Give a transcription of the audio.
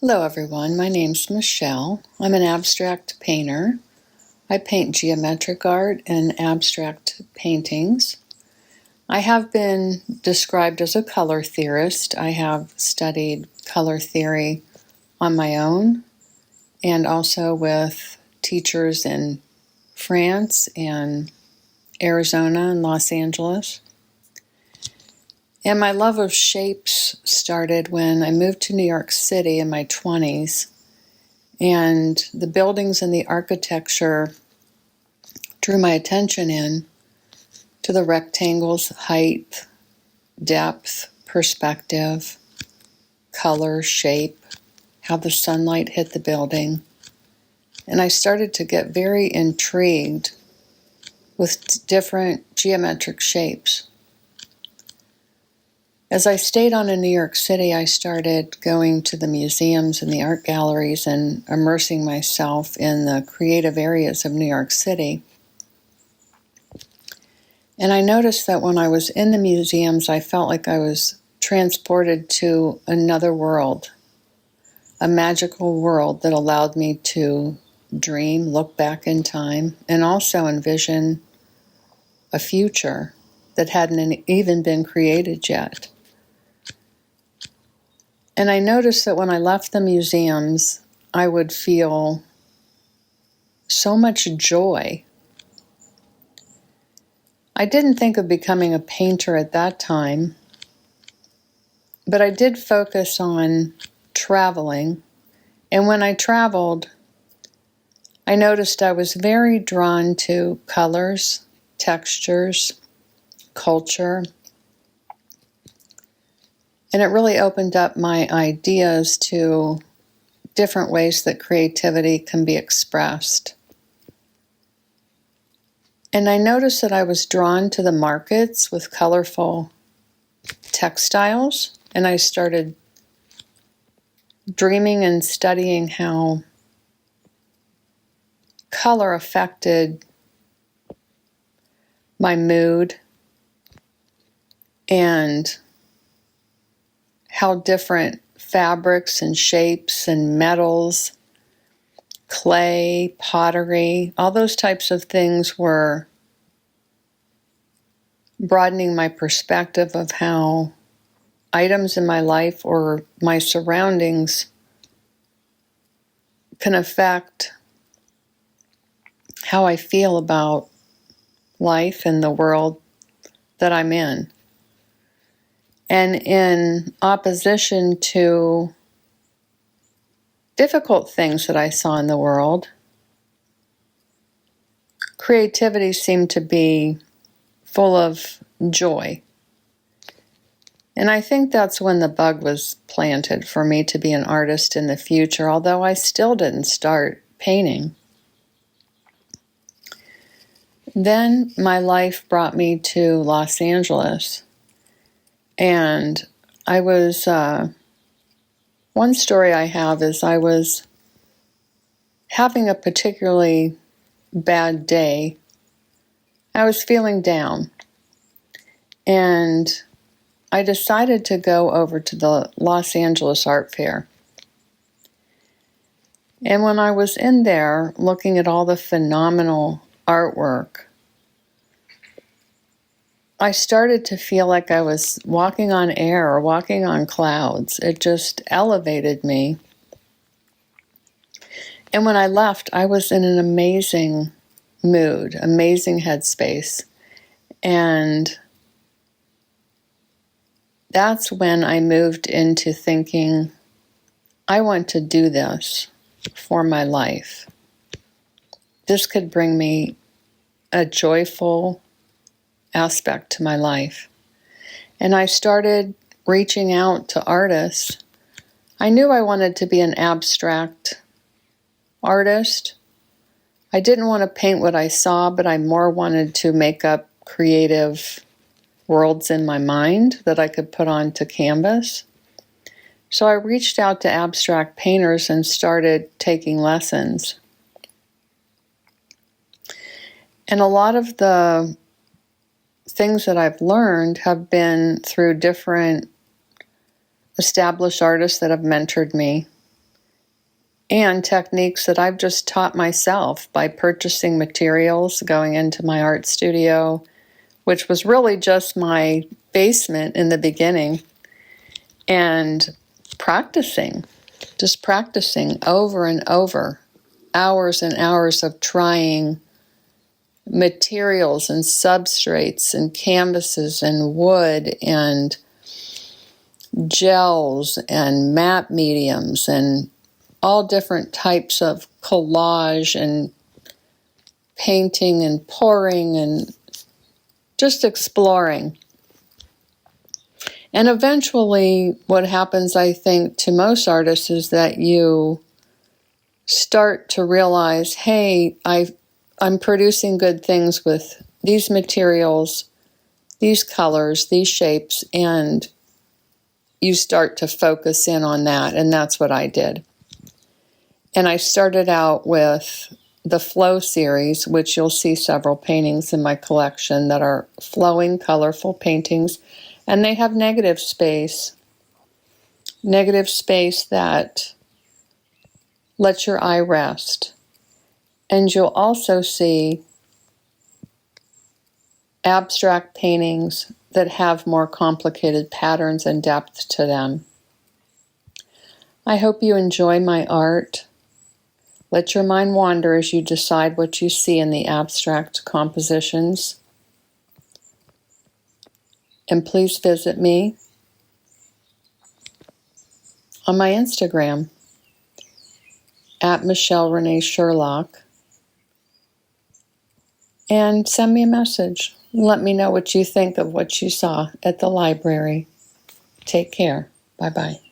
Hello everyone, my name's Michele. I'm an abstract painter. I paint geometric art and abstract paintings. I have been described as a color theorist. I have studied color theory on my own and also with teachers in France and Arizona and Los Angeles. And my love of shapes started when I moved to New York City in my 20s. And the buildings and the architecture drew my attention in to the rectangles, height, depth, perspective, color, shape, how the sunlight hit the building. And I started to get very intrigued with different geometric shapes. As I stayed on in New York City, I started going to the museums and the art galleries and immersing myself in the creative areas of New York City. And I noticed that when I was in the museums, I felt like I was transported to another world, a magical world that allowed me to dream, look back in time, and also envision a future that hadn't even been created yet. And I noticed that when I left the museums, I would feel so much joy. I didn't think of becoming a painter at that time, but I did focus on traveling. And when I traveled, I noticed I was very drawn to colors, textures, culture. And it really opened up my ideas to different ways that creativity can be expressed. And I noticed that I was drawn to the markets with colorful textiles, and I started dreaming and studying how color affected my mood and how different fabrics and shapes and metals, clay, pottery, all those types of things were broadening my perspective of how items in my life or my surroundings can affect how I feel about life and the world that I'm in. And in opposition to difficult things that I saw in the world, creativity seemed to be full of joy. And I think that's when the bug was planted for me to be an artist in the future, although I still didn't start painting. Then my life brought me to Los Angeles. And I was, one story I have is I was having a particularly bad day. I was feeling down. And I decided to go over to the Los Angeles Art Fair. And when I was in there looking at all the phenomenal artwork, I started to feel like I was walking on air or walking on clouds. It just elevated me. And when I left, I was in an amazing mood, amazing headspace. And that's when I moved into thinking, I want to do this for my life. This could bring me a joyful aspect to my life. And I started reaching out to artists. I knew I wanted to be an abstract artist. I didn't want to paint what I saw, but I more wanted to make up creative worlds in my mind that I could put onto canvas. So I reached out to abstract painters and started taking lessons. And a lot of the things that I've learned have been through different established artists that have mentored me. and techniques that I've just taught myself by purchasing materials, going into my art studio, which was really just my basement in the beginning, and practicing, just practicing over and over, hours and hours of trying materials and substrates and canvases and wood and gels and matte mediums and all different types of collage and painting and pouring and just exploring. And eventually what happens, I think, to most artists is that you start to realize, hey, I'm producing good things with these materials, these colors, these shapes, and you start to focus in on that, and that's what I did. And I started out with the Flow series, which you'll see several paintings in my collection that are flowing, colorful paintings, and they have negative space that lets your eye rest. And you'll also see abstract paintings that have more complicated patterns and depth to them. I hope you enjoy my art. Let your mind wander as you decide what you see in the abstract compositions. And please visit me on my Instagram at Michele Renee Sherlock and send me a message. Let me know what you think of what you saw at the library. Take care. Bye-bye.